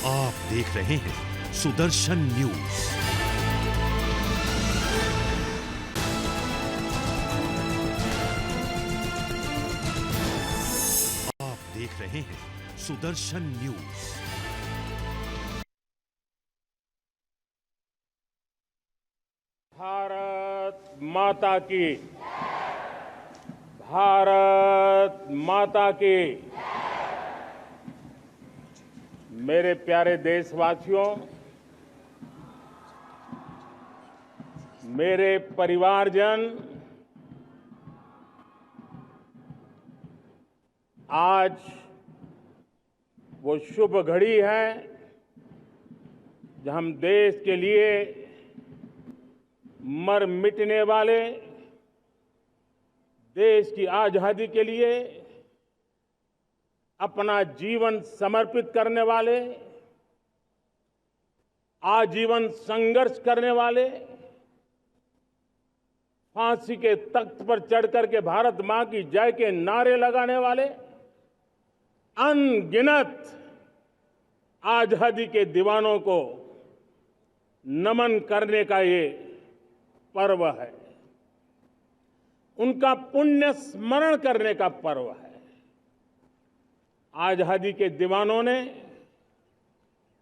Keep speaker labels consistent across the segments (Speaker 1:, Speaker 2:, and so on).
Speaker 1: आप देख रहे हैं सुदर्शन न्यूज। आप देख रहे हैं सुदर्शन न्यूज।
Speaker 2: भारत माता की, भारत माता की। मेरे प्यारे देशवासियों, मेरे परिवारजन, आज वो शुभ घड़ी है जब हम देश के लिए मर मिटने वाले, देश की आजादी के लिए अपना जीवन समर्पित करने वाले, आजीवन संघर्ष करने वाले, फांसी के तख्त पर चढ़कर के भारत मां की जय के नारे लगाने वाले अनगिनत आजादी के दीवानों को नमन करने का ये पर्व है, उनका पुण्य स्मरण करने का पर्व है। आजादी के दीवानों ने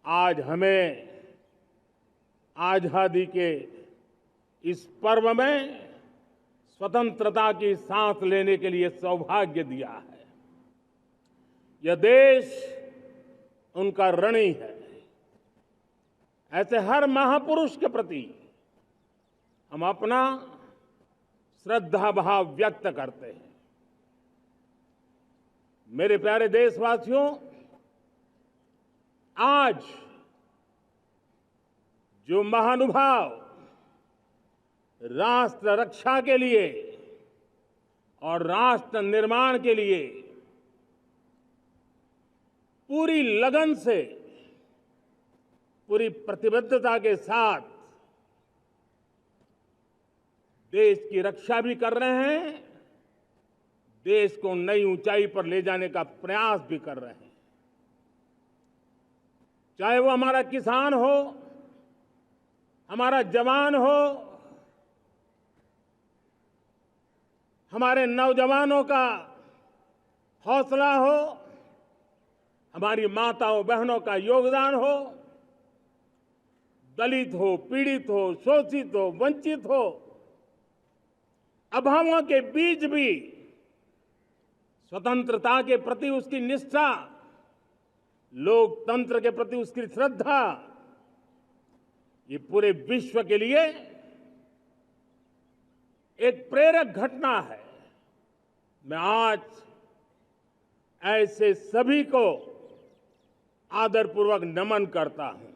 Speaker 2: आज हमें आजादी के इस पर्व में स्वतंत्रता की सांस लेने के लिए सौभाग्य दिया है। यह देश उनका ऋणी है। ऐसे हर महापुरुष के प्रति हम अपना श्रद्धा भाव व्यक्त करते हैं। मेरे प्यारे देशवासियों, आज जो महानुभाव राष्ट्र रक्षा के लिए और राष्ट्र निर्माण के लिए पूरी लगन से, पूरी प्रतिबद्धता के साथ देश की रक्षा भी कर रहे हैं, देश को नई ऊंचाई पर ले जाने का प्रयास भी कर रहे हैं। चाहे वो हमारा किसान हो, हमारा जवान हो, हमारे नौजवानों का हौसला हो, हमारी माताओं बहनों का योगदान हो, दलित हो, पीड़ित हो, शोषित हो, वंचित हो, अभावों के बीच भी स्वतंत्रता के प्रति उसकी निष्ठा, लोकतंत्र के प्रति उसकी श्रद्धा, ये पूरे विश्व के लिए एक प्रेरक घटना है। मैं आज ऐसे सभी को आदरपूर्वक नमन करता हूं।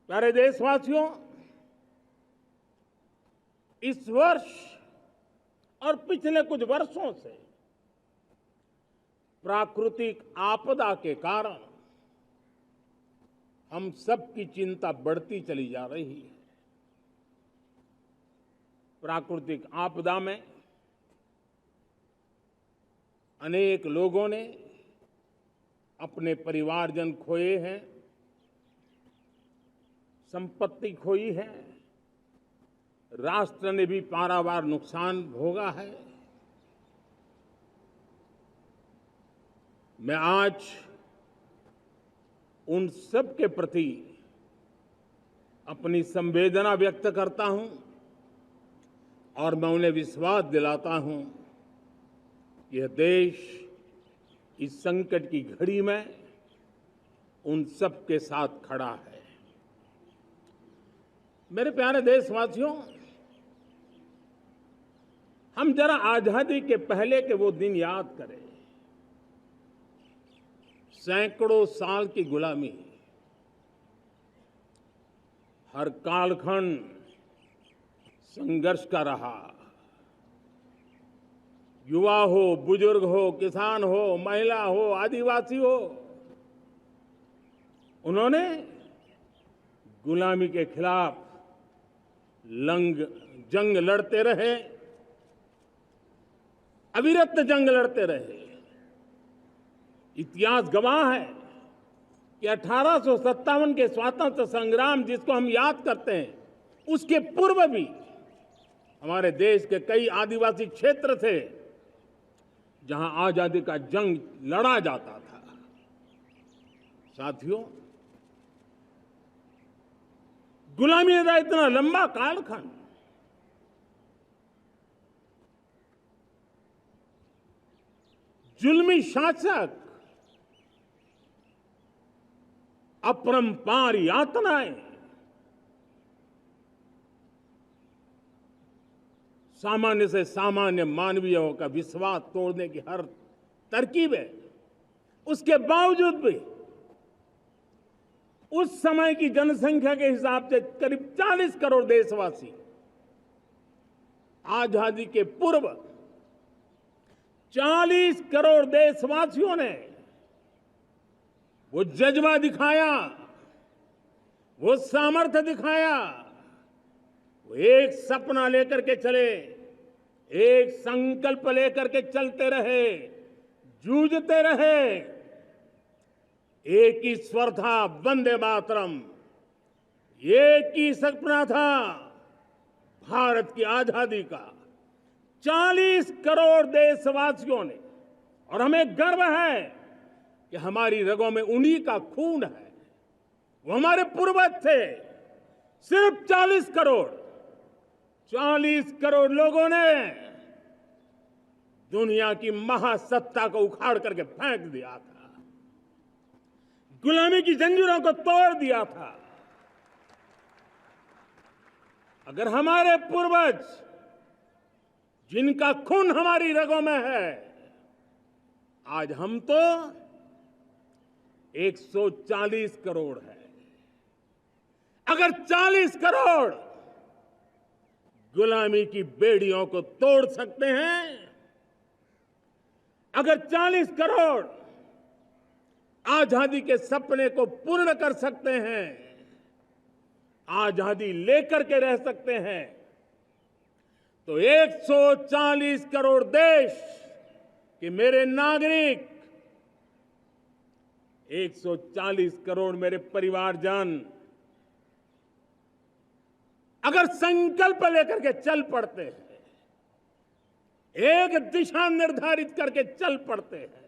Speaker 2: प्यारे देशवासियों, इस वर्ष और पिछले कुछ वर्षों से प्राकृतिक आपदा के कारण हम सबकी चिंता बढ़ती चली जा रही है। प्राकृतिक आपदा में अनेक लोगों ने अपने परिवारजन खोए हैं, संपत्ति खोई है, राष्ट्र ने भी पारावार नुकसान भोगा है। मैं आज उन सब के प्रति अपनी संवेदना व्यक्त करता हूं और मैं उन्हें विश्वास दिलाता हूं कि यह देश इस संकट की घड़ी में उन सब के साथ खड़ा है। मेरे प्यारे देशवासियों, हम जरा आजादी के पहले के वो दिन याद करें। सैकड़ों साल की गुलामी, हर कालखंड संघर्ष का रहा। युवा हो, बुजुर्ग हो, किसान हो, महिला हो, आदिवासी हो, उन्होंने गुलामी के खिलाफ जंग लड़ते रहे, अविरत जंग लड़ते रहे। इतिहास गवाह है कि 1857 के स्वतंत्रता संग्राम जिसको हम याद करते हैं, उसके पूर्व भी हमारे देश के कई आदिवासी क्षेत्र थे जहां आजादी का जंग लड़ा जाता था। साथियों, गुलामी का इतना लंबा कालखंड जुल्मी शासक, अपरंपार यातनाएं, सामान्य से सामान्य मानवीयों का विश्वास तोड़ने की हर तरकीब है। उसके बावजूद भी उस समय की जनसंख्या के हिसाब से करीब 40 करोड़ देशवासी आजादी के पूर्व 40 करोड़ देशवासियों ने वो जज्बा दिखाया, वो सामर्थ्य दिखाया, वो एक सपना लेकर के चले, एक संकल्प लेकर के चलते रहे, जूझते रहे। एक ही स्वर था, वंदे मातरम। एक ही सपना था, भारत की आजादी का। 40 करोड़ देशवासियों ने, और हमें गर्व है कि हमारी रगों में उन्हीं का खून है। वो हमारे पूर्वज थे। सिर्फ 40 करोड़ लोगों ने दुनिया की महासत्ता को उखाड़ करके फेंक दिया था, गुलामी की जंजीरों को तोड़ दिया था। अगर हमारे पूर्वज, जिनका खून हमारी रगों में है, आज हम तो 140 करोड़ है। अगर 40 करोड़ गुलामी की बेड़ियों को तोड़ सकते हैं, अगर 40 करोड़ आजादी के सपने को पूर्ण कर सकते हैं, आजादी लेकर के रह सकते हैं, तो 140 करोड़ देश के मेरे नागरिक, 140 करोड़ मेरे परिवारजन अगर संकल्प लेकर के चल पड़ते हैं, एक दिशा निर्धारित करके चल पड़ते हैं,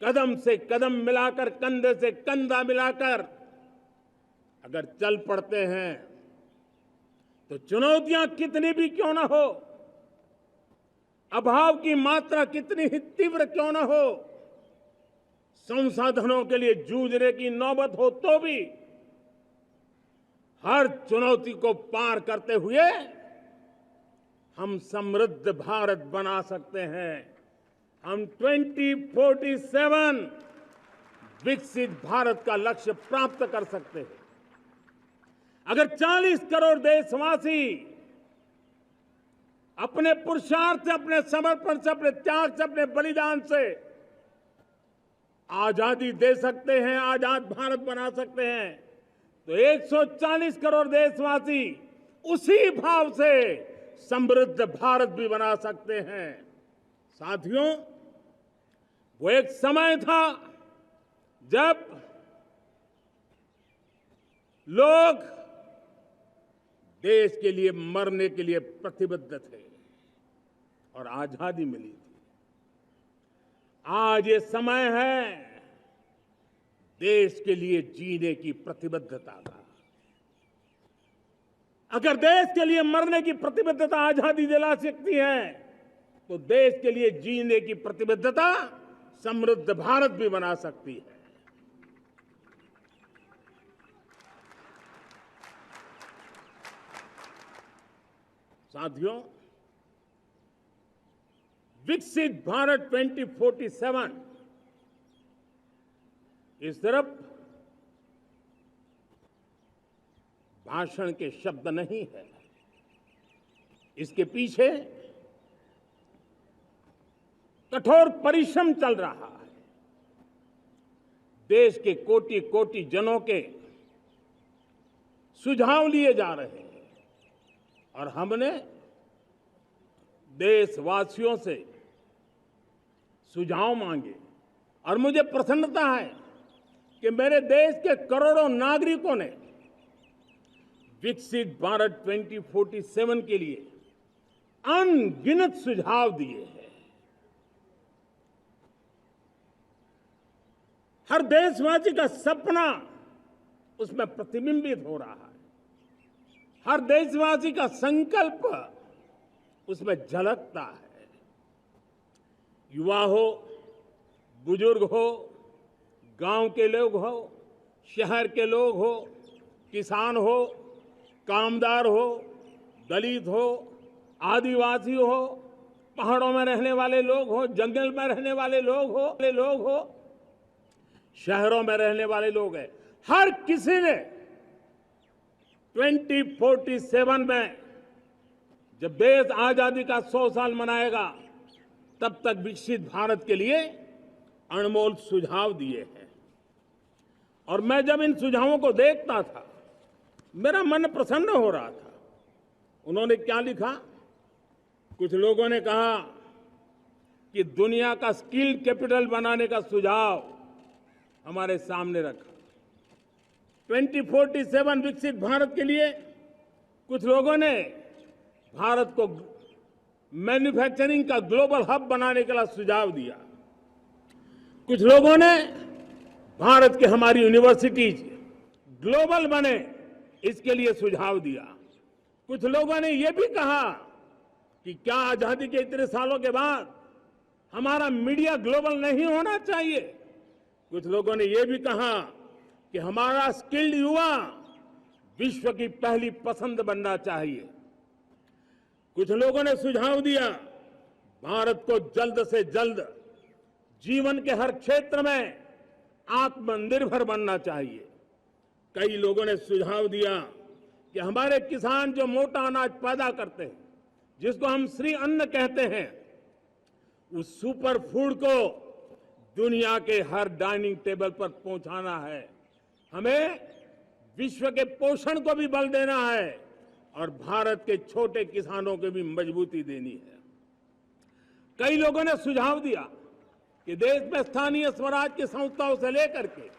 Speaker 2: कदम से कदम मिलाकर, कंधे से कंधा मिलाकर अगर चल पड़ते हैं, तो चुनौतियां कितनी भी क्यों ना हो, अभाव की मात्रा कितनी ही तीव्र क्यों ना हो, संसाधनों के लिए जूझने की नौबत हो तो भी हर चुनौती को पार करते हुए हम समृद्ध भारत बना सकते हैं। हम 2047 विकसित भारत का लक्ष्य प्राप्त कर सकते हैं। अगर 40 करोड़ देशवासी अपने पुरुषार्थ से, अपने समर्पण से, अपने त्याग से, अपने बलिदान से आजादी दे सकते हैं, आजाद भारत बना सकते हैं, तो 140 करोड़ देशवासी उसी भाव से समृद्ध भारत भी बना सकते हैं। साथियों, वो एक समय था जब लोग देश के लिए मरने के लिए प्रतिबद्ध थे और आजादी मिली थी। आज ये समय है देश के लिए जीने की प्रतिबद्धता का। अगर देश के लिए मरने की प्रतिबद्धता आजादी दिला सकती है, तो देश के लिए जीने की प्रतिबद्धता समृद्ध भारत भी बना सकती है। साथियों, विकसित भारत 2047 इस तरफ भाषण के शब्द नहीं है, इसके पीछे कठोर परिश्रम चल रहा है। देश के कोटि कोटि जनों के सुझाव लिए जा रहे हैं और हमने देशवासियों से सुझाव मांगे और मुझे प्रसन्नता है कि मेरे देश के करोड़ों नागरिकों ने विकसित भारत 2047 के लिए अनगिनत सुझाव दिए हैं। हर देशवासी का सपना उसमें प्रतिबिंबित हो रहा है, हर देशवासी का संकल्प उसमें झलकता है। युवा हो, बुजुर्ग हो, गांव के लोग हो, शहर के लोग हो, किसान हो, कामदार हो, दलित हो, आदिवासी हो, पहाड़ों में रहने वाले लोग हो, जंगल में रहने वाले लोग हो, शहरों में रहने वाले लोग हैं, हर किसी ने 2047 में जब देश आजादी का 100 साल मनाएगा तब तक विकसित भारत के लिए अनमोल सुझाव दिए हैं। और मैं जब इन सुझावों को देखता था मेरा मन प्रसन्न हो रहा था। उन्होंने क्या लिखा? कुछ लोगों ने कहा कि दुनिया का स्किल कैपिटल बनाने का सुझाव हमारे सामने रखा। 2047 विकसित भारत के लिए कुछ लोगों ने भारत को मैन्युफैक्चरिंग का ग्लोबल हब बनाने के लिए सुझाव दिया। कुछ लोगों ने भारत की हमारी यूनिवर्सिटीज ग्लोबल बने इसके लिए सुझाव दिया। कुछ लोगों ने यह भी कहा कि क्या आजादी के इतने सालों के बाद हमारा मीडिया ग्लोबल नहीं होना चाहिए। कुछ लोगों ने यह भी कहा कि हमारा स्किल्ड युवा विश्व की पहली पसंद बनना चाहिए। कुछ लोगों ने सुझाव दिया भारत को जल्द से जल्द जीवन के हर क्षेत्र में आत्मनिर्भर बनना चाहिए। कई लोगों ने सुझाव दिया कि हमारे किसान जो मोटा अनाज पैदा करते हैं, जिसको हम श्री अन्न कहते हैं, उस सुपर फूड को दुनिया के हर डाइनिंग टेबल पर पहुंचाना है। हमें विश्व के पोषण को भी बल देना है और भारत के छोटे किसानों को भी मजबूती देनी है। कई लोगों ने सुझाव दिया कि देश में स्थानीय स्वराज की संस्थाओं से लेकर के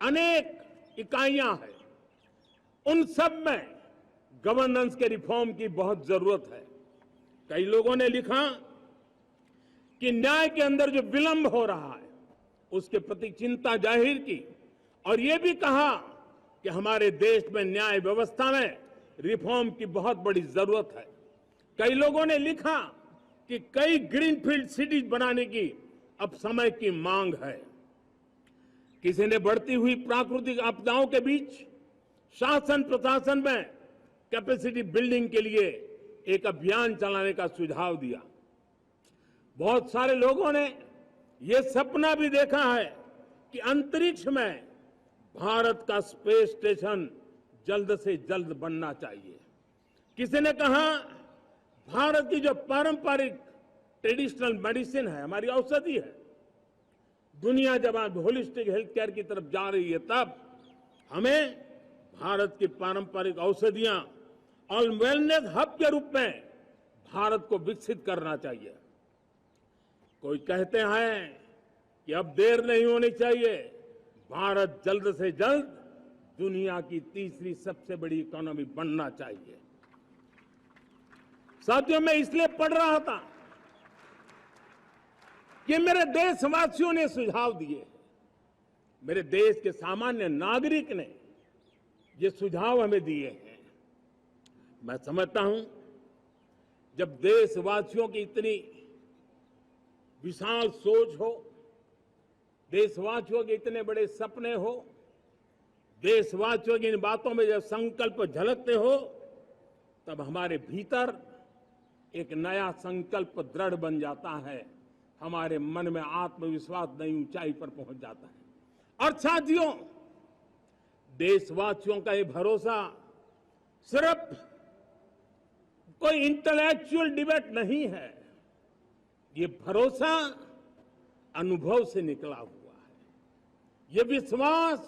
Speaker 2: अनेक इकाइयां हैं, उन सब में गवर्नेंस के रिफॉर्म की बहुत जरूरत है। कई लोगों ने लिखा कि न्याय के अंदर जो विलंब हो रहा है उसके प्रति चिंता जाहिर की और ये भी कहा कि हमारे देश में न्याय व्यवस्था में रिफॉर्म की बहुत बड़ी जरूरत है। कई लोगों ने लिखा कि कई ग्रीनफील्ड सिटीज बनाने की अब समय की मांग है। किसी ने बढ़ती हुई प्राकृतिक आपदाओं के बीच शासन प्रशासन में कैपेसिटी बिल्डिंग के लिए एक अभियान चलाने का सुझाव दिया। बहुत सारे लोगों ने यह सपना भी देखा है कि अंतरिक्ष में भारत का स्पेस स्टेशन जल्द से जल्द बनना चाहिए। किसी ने कहा भारत की जो पारंपरिक ट्रेडिशनल मेडिसिन है, हमारी औषधि है, दुनिया जब आज होलिस्टिक हेल्थ केयर की तरफ जा रही है तब हमें भारत की पारंपरिक औषधियां और वेलनेस हब के रूप में भारत को विकसित करना चाहिए। कोई कहते हैं कि अब देर नहीं होनी चाहिए, भारत जल्द से जल्द दुनिया की तीसरी सबसे बड़ी इकोनॉमी बनना चाहिए। साथियों, मैं इसलिए पढ़ रहा था कि मेरे देशवासियों ने सुझाव दिए, मेरे देश के सामान्य नागरिक ने ये सुझाव हमें दिए हैं। मैं समझता हूं जब देशवासियों की इतनी विशाल सोच हो, देशवासियों के इतने बड़े सपने हो, देशवासियों की इन बातों में जब संकल्प झलकते हो, तब हमारे भीतर एक नया संकल्प दृढ़ बन जाता है, हमारे मन में आत्मविश्वास नई ऊंचाई पर पहुंच जाता है। और साथियों, देशवासियों का ये भरोसा सिर्फ कोई इंटेलेक्चुअल डिबेट नहीं है, ये भरोसा अनुभव से निकला हुआ है। ये विश्वास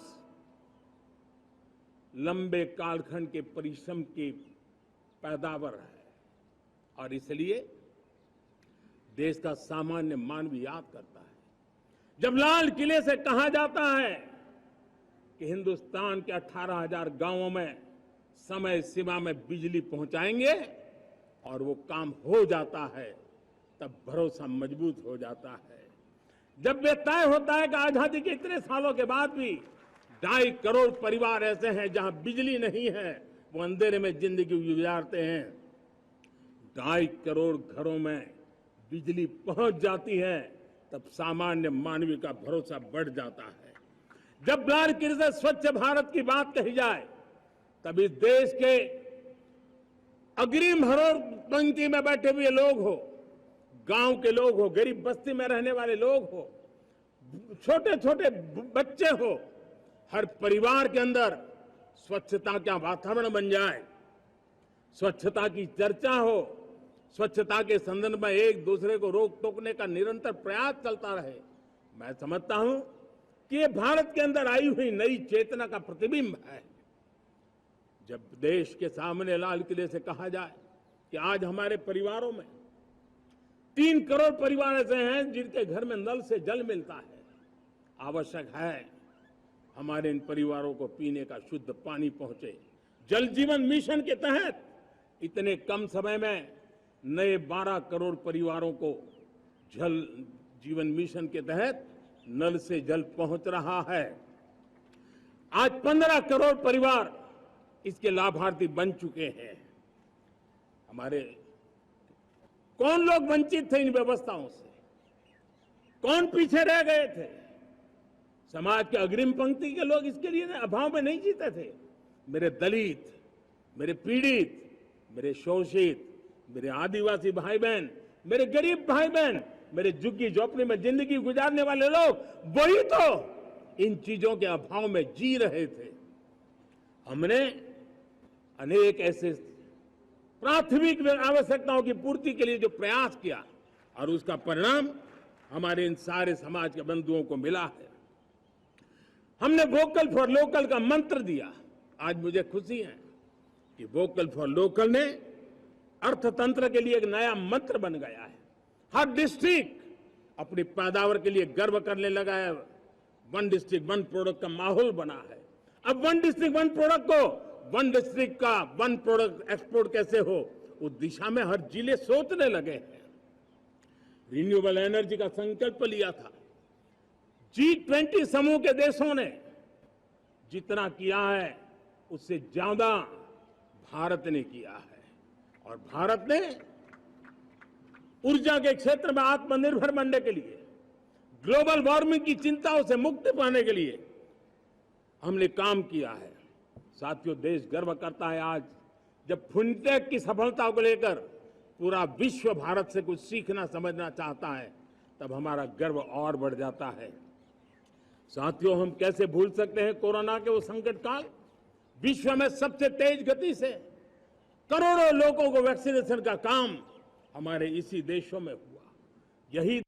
Speaker 2: लंबे कालखंड के परिश्रम की पैदावार है और इसलिए देश का सामान्य मानव याद करता है जब लाल किले से कहा जाता है कि हिंदुस्तान के 18,000 गांवों में समय सीमा में बिजली पहुंचाएंगे और वो काम हो जाता है, तब भरोसा मजबूत हो जाता है। जब ये तय होता है कि आजादी के इतने सालों के बाद भी 2.5 करोड़ परिवार ऐसे हैं जहां बिजली नहीं है, वो अंधेरे में जिंदगी गुजारते हैं, 2.5 करोड़ घरों में बिजली पहुंच जाती है, तब सामान्य मानवीय का भरोसा बढ़ जाता है। जब लाल किले से स्वच्छ भारत की बात कही जाए, तब इस देश के अग्रिम हरोड़ पंक्ति में बैठे हुए लोग हो, गांव के लोग हो, गरीब बस्ती में रहने वाले लोग हो, छोटे छोटे बच्चे हो, हर परिवार के अंदर स्वच्छता का वातावरण बन जाए, स्वच्छता की चर्चा हो, स्वच्छता के संदर्भ में एक दूसरे को रोक टोकने का निरंतर प्रयास चलता रहे। मैं समझता हूं कि ये भारत के अंदर आई हुई नई चेतना का प्रतिबिंब है। जब देश के सामने लाल किले से कहा जाए कि आज हमारे परिवारों में 3 करोड़ परिवार ऐसे हैं जिनके घर में नल से जल मिलता है, आवश्यक है हमारे इन परिवारों को पीने का शुद्ध पानी पहुंचे। जल जीवन मिशन के तहत इतने कम समय में नए 12 करोड़ परिवारों को जल जीवन मिशन के तहत नल से जल पहुंच रहा है। आज 15 करोड़ परिवार इसके लाभार्थी बन चुके हैं। हमारे कौन लोग वंचित थे इन व्यवस्थाओं से, कौन पीछे रह गए थे? समाज के अग्रिम पंक्ति के लोग इसके लिए अभाव में नहीं जीते थे। मेरे दलित, मेरे पीड़ित, मेरे शोषित, मेरे आदिवासी भाई बहन, मेरे गरीब भाई बहन, मेरे झुग्गी झोपड़ी में जिंदगी गुजारने वाले लोग, वही तो इन चीजों के अभाव में जी रहे थे। हमने अनेक ऐसे प्राथमिक आवश्यकताओं की पूर्ति के लिए जो प्रयास किया और उसका परिणाम हमारे इन सारे समाज के बंधुओं को मिला है। हमने वोकल फॉर लोकल का मंत्र दिया। आज मुझे खुशी है कि वोकल फॉर लोकल ने अर्थतंत्र के लिए एक नया मंत्र बन गया है। हर डिस्ट्रिक्ट अपनी पैदावार के लिए गर्व करने लगा है। 1 डिस्ट्रिक्ट 1 प्रोडक्ट का माहौल बना है। अब 1 डिस्ट्रिक्ट 1 प्रोडक्ट को 1 डिस्ट्रिक्ट का 1 प्रोडक्ट एक्सपोर्ट कैसे हो, उस दिशा में हर जिले सोचने लगे हैं। रिन्यूएबल एनर्जी का संकल्प लिया था। G20 समूह के देशों ने जितना किया है उससे ज्यादा भारत ने किया है, और भारत ने ऊर्जा के क्षेत्र में आत्मनिर्भर बनने के लिए, ग्लोबल वार्मिंग की चिंताओं से मुक्ति पाने के लिए हमने काम किया है। साथियों, देश गर्व करता है आज जब फिनटेक की सफलता को लेकर पूरा विश्व भारत से कुछ सीखना समझना चाहता है, तब हमारा गर्व और बढ़ जाता है। साथियों, हम कैसे भूल सकते हैं कोरोना के वो संकट काल। विश्व में सबसे तेज गति से करोड़ों लोगों को वैक्सीनेशन का काम हमारे इसी देशों में हुआ। यही